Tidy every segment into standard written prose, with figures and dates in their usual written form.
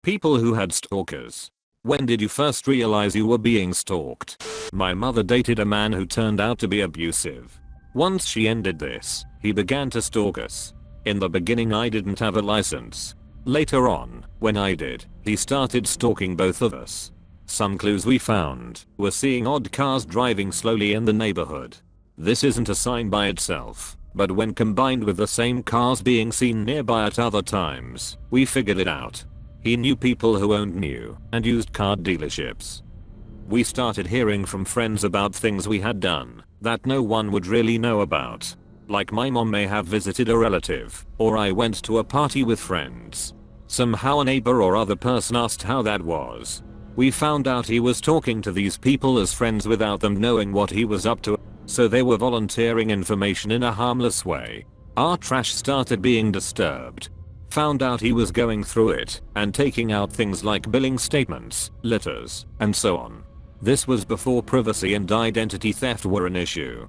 People who had stalkers. When did you first realize you were being stalked? My mother dated a man who turned out to be abusive. Once she ended this, he began to stalk us. In the beginning I didn't have a license. Later on, when I did, he started stalking both of us. Some clues we found were seeing odd cars driving slowly in the neighborhood. This isn't a sign by itself, but when combined with the same cars being seen nearby at other times, we figured it out. He knew people who owned new and used car dealerships. We started hearing from friends about things we had done that no one would really know about. Like my mom may have visited a relative, or I went to a party with friends. Somehow a neighbor or other person asked how that was. We found out he was talking to these people as friends without them knowing what he was up to, so they were volunteering information in a harmless way. Our trash started being disturbed. Found out he was going through it and taking out things like billing statements, letters, and so on. This was before privacy and identity theft were an issue.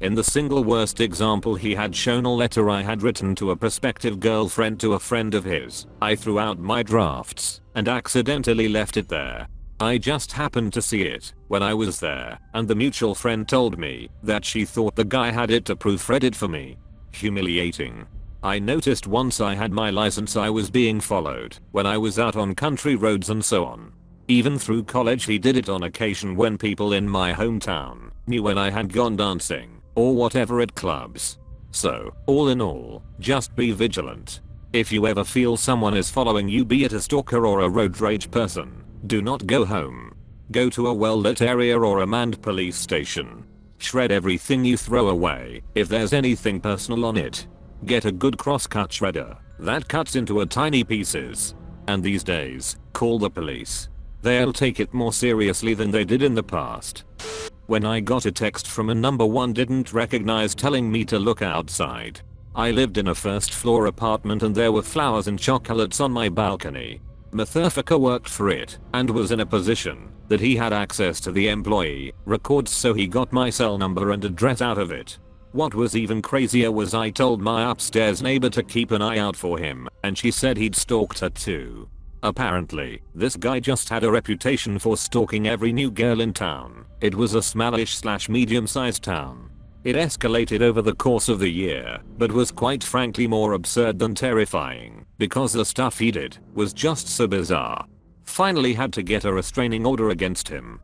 In the single worst example, he had shown a letter I had written to a prospective girlfriend to a friend of his. I threw out my drafts and accidentally left it there. I just happened to see it when I was there, and the mutual friend told me that she thought the guy had it to proofread it for me. Humiliating. I noticed once I had my license I was being followed when I was out on country roads and so on. Even through college he did it on occasion when people in my hometown knew when I had gone dancing or whatever at clubs. So, all in all, just be vigilant. If you ever feel someone is following you, be it a stalker or a road rage person, do not go home. Go to a well-lit area or a manned police station. Shred everything you throw away if there's anything personal on it. Get a good cross-cut shredder that cuts into tiny pieces. And these days, call the police. They'll take it more seriously than they did in the past. When I got a text from a number one didn't recognize telling me to look outside. I lived in a first floor apartment and there were flowers and chocolates on my balcony. Motherfucker worked for it and was in a position that he had access to the employee records, so he got my cell number and address out of it. What was even crazier was I told my upstairs neighbor to keep an eye out for him, and she said he'd stalked her too. Apparently, this guy just had a reputation for stalking every new girl in town. It was a smallish/medium-sized town. It escalated over the course of the year, but was quite frankly more absurd than terrifying, because the stuff he did was just so bizarre. Finally had to get a restraining order against him.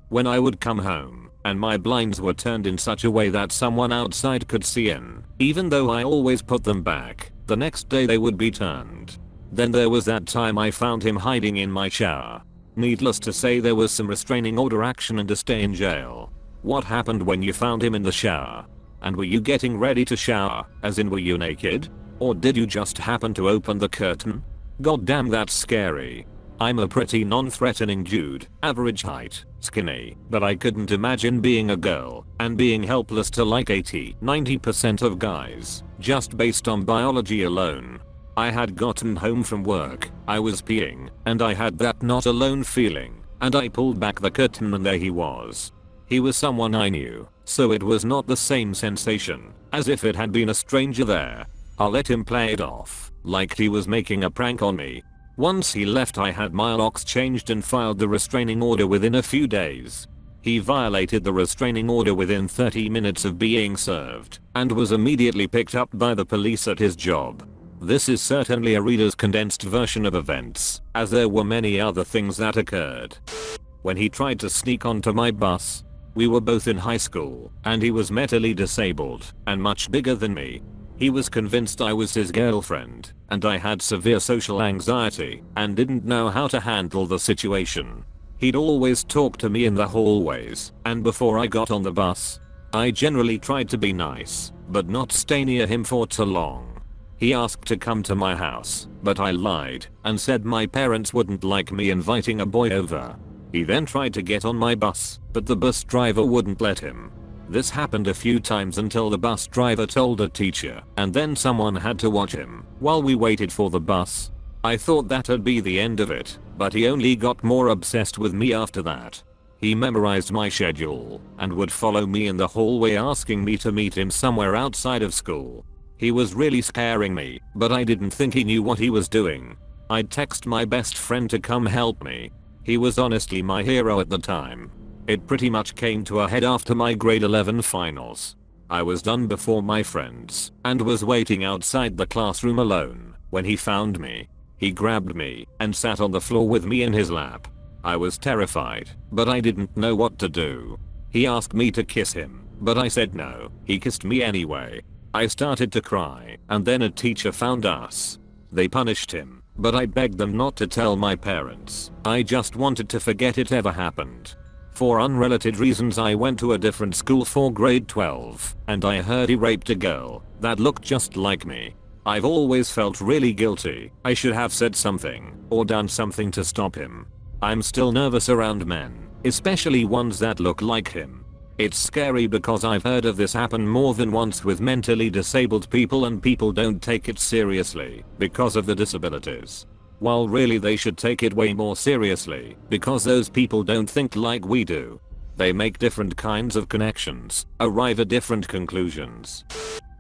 When I would come home, and my blinds were turned in such a way that someone outside could see in, even though I always put them back, the next day they would be turned. Then there was that time I found him hiding in my shower. Needless to say, there was some restraining order action and a stay in jail. What happened when you found him in the shower? And were you getting ready to shower, as in were you naked? Or did you just happen to open the curtain? Goddamn, that's scary. I'm a pretty non-threatening dude, average height, skinny, but I couldn't imagine being a girl and being helpless to like 80-90% of guys, just based on biology alone. I had gotten home from work, I was peeing, and I had that not alone feeling, and I pulled back the curtain and there he was. He was someone I knew, so it was not the same sensation as if it had been a stranger there. I let him play it off like he was making a prank on me. Once he left, I had my locks changed and filed the restraining order within a few days. He violated the restraining order within 30 minutes of being served and was immediately picked up by the police at his job. This is certainly a reader's condensed version of events, as there were many other things that occurred. When he tried to sneak onto my bus, we were both in high school, and he was mentally disabled and much bigger than me. He was convinced I was his girlfriend, and I had severe social anxiety and didn't know how to handle the situation. He'd always talk to me in the hallways, and before I got on the bus, I generally tried to be nice, but not stay near him for too long. He asked to come to my house, but I lied and said my parents wouldn't like me inviting a boy over. He then tried to get on my bus, but the bus driver wouldn't let him. This happened a few times until the bus driver told a teacher, and then someone had to watch him while we waited for the bus. I thought that'd be the end of it, but he only got more obsessed with me after that. He memorized my schedule and would follow me in the hallway asking me to meet him somewhere outside of school. He was really scaring me, but I didn't think he knew what he was doing. I'd text my best friend to come help me. He was honestly my hero at the time. It pretty much came to a head after my grade 11 finals. I was done before my friends and was waiting outside the classroom alone when he found me. He grabbed me and sat on the floor with me in his lap. I was terrified, but I didn't know what to do. He asked me to kiss him, but I said no. He kissed me anyway. I started to cry, and then a teacher found us. They punished him, but I begged them not to tell my parents. I just wanted to forget it ever happened. For unrelated reasons I went to a different school for grade 12, and I heard he raped a girl that looked just like me. I've always felt really guilty. I should have said something or done something to stop him. I'm still nervous around men, especially ones that look like him. It's scary because I've heard of this happen more than once with mentally disabled people, and people don't take it seriously because of the disabilities. While really they should take it way more seriously because those people don't think like we do. They make different kinds of connections, arrive at different conclusions.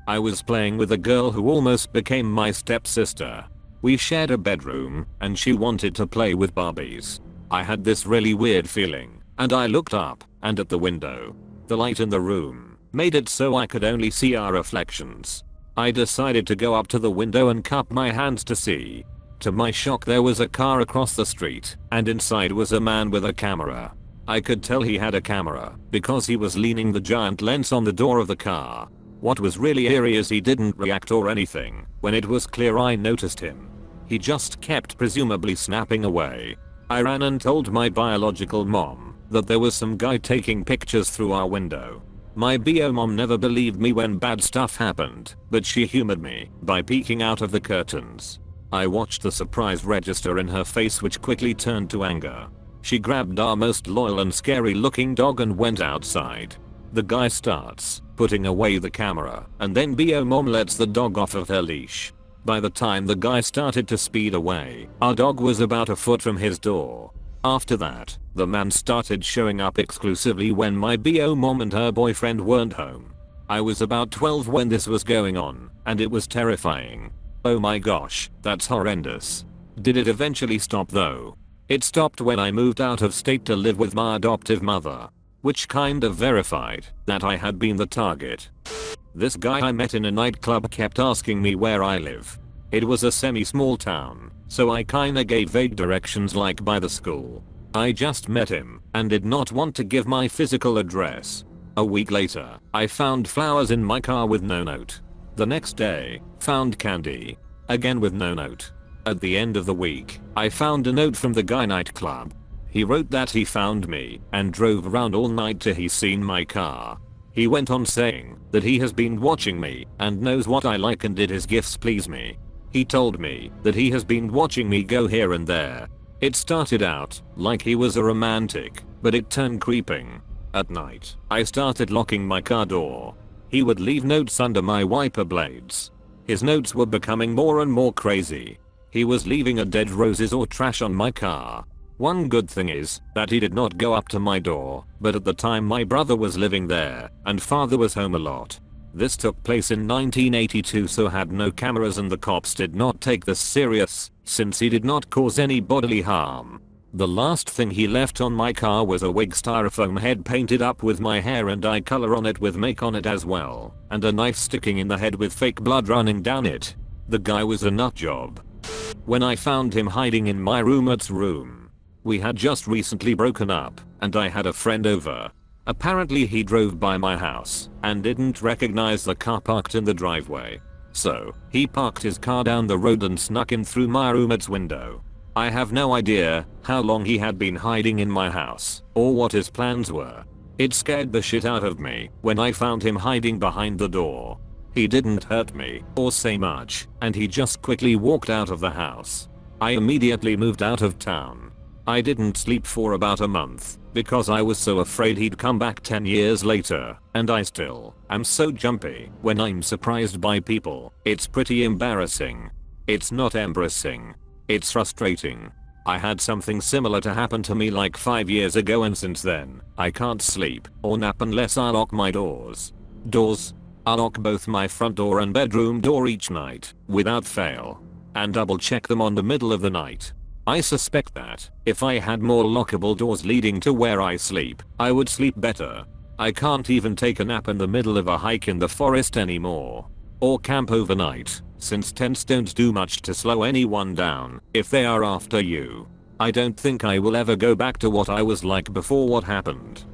I was playing with a girl who almost became my stepsister. We shared a bedroom and she wanted to play with Barbies. I had this really weird feeling and I looked up, and at the window, the light in the room made it so I could only see our reflections. I decided to go up to the window and cup my hands to see. To my shock, there was a car across the street and inside was a man with a camera. I could tell he had a camera because he was leaning the giant lens on the door of the car. What was really eerie is he didn't react or anything when it was clear I noticed him. He just kept presumably snapping away. I ran and told my biological mom that there was some guy taking pictures through our window. My bio mom never believed me when bad stuff happened, but she humored me by peeking out of the curtains. I watched the surprise register in her face, which quickly turned to anger. She grabbed our most loyal and scary looking dog and went outside. The guy starts putting away the camera, and then bio mom lets the dog off of her leash. By the time the guy started to speed away, our dog was about a foot from his door. After that, the man started showing up exclusively when my bio mom and her boyfriend weren't home. I was about 12 when this was going on, and it was terrifying. Oh my gosh, that's horrendous. Did it eventually stop though? It stopped when I moved out of state to live with my adoptive mother, which kind of verified that I had been the target. This guy I met in a nightclub kept asking me where I live. It was a semi-small town, so I kinda gave vague directions like by the school. I just met him and did not want to give my physical address. A week later, I found flowers in my car with no note. The next day, found candy, again with no note. At the end of the week, I found a note from the guy nightclub. He wrote that he found me and drove around all night till he seen my car. He went on saying that he has been watching me and knows what I like and did his gifts please me. He told me that he has been watching me go here and there. It started out like he was a romantic, but it turned creeping. At night, I started locking my car door. He would leave notes under my wiper blades. His notes were becoming more and more crazy. He was leaving a dead roses or trash on my car. One good thing is that he did not go up to my door, but at the time my brother was living there and father was home a lot. This took place in 1982, so had no cameras, and the cops did not take this serious since he did not cause any bodily harm. The last thing he left on my car was a wig styrofoam head painted up with my hair and eye color on it with make on it as well, and a knife sticking in the head with fake blood running down it. The guy was a nut job. When I found him hiding in my roommate's room, we had just recently broken up and I had a friend over. Apparently he drove by my house and didn't recognize the car parked in the driveway. So he parked his car down the road and snuck in through my roommate's window. I have no idea how long he had been hiding in my house or what his plans were. It scared the shit out of me when I found him hiding behind the door. He didn't hurt me or say much, and he just quickly walked out of the house. I immediately moved out of town. I didn't sleep for about a month because I was so afraid he'd come back 10 years later, and I still am so jumpy when I'm surprised by people. It's pretty embarrassing. It's not embarrassing. It's frustrating. I had something similar to happen to me like 5 years ago, and since then, I can't sleep or nap unless I lock my doors. I lock both my front door and bedroom door each night, without fail. and double check them on the middle of the night. I suspect that if I had more lockable doors leading to where I sleep, I would sleep better. I can't even take a nap in the middle of a hike in the forest anymore. Or camp overnight, since tents don't do much to slow anyone down if they are after you. I don't think I will ever go back to what I was like before what happened.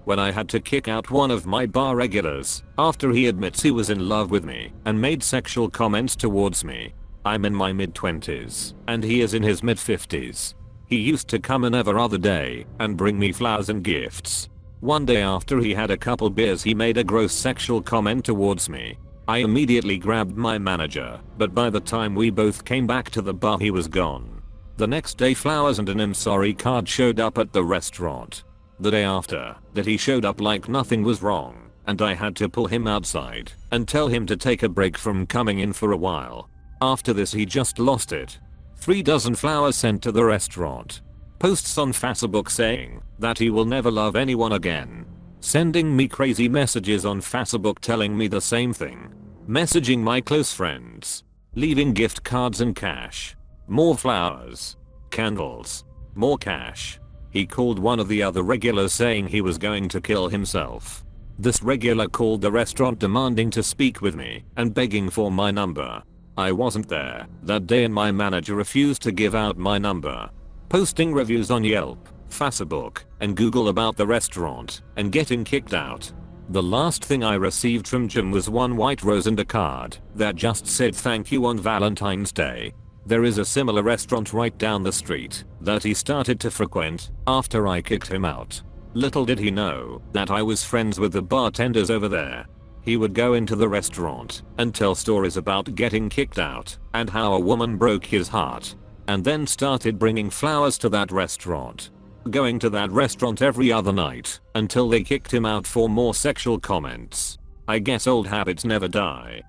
When I had to kick out one of my bar regulars after he admits he was in love with me and made sexual comments towards me. I'm in my mid-20s and he is in his mid-50s. He used to come in every other day and bring me flowers and gifts. One day after he had a couple beers he made a gross sexual comment towards me. I immediately grabbed my manager, but by the time we both came back to the bar he was gone. The next day flowers and an "I'm sorry" card showed up at the restaurant. The day after that he showed up like nothing was wrong, and I had to pull him outside and tell him to take a break from coming in for a while. After this he just lost it. 3 dozen flowers sent to the restaurant. Posts on Facebook saying that he will never love anyone again. Sending me crazy messages on Facebook telling me the same thing. Messaging my close friends. Leaving gift cards and cash. More flowers. Candles. More cash. He called one of the other regulars saying he was going to kill himself. This regular called the restaurant demanding to speak with me and begging for my number. I wasn't there that day and my manager refused to give out my number. Posting reviews on Yelp, Facebook, and Google about the restaurant and getting kicked out. The last thing I received from Jim was one white rose and a card that just said thank you on Valentine's Day. There is a similar restaurant right down the street that he started to frequent after I kicked him out. Little did he know that I was friends with the bartenders over there. He would go into the restaurant and tell stories about getting kicked out and how a woman broke his heart, and then started bringing flowers to that restaurant. Going to that restaurant every other night until they kicked him out for more sexual comments. I guess old habits never die.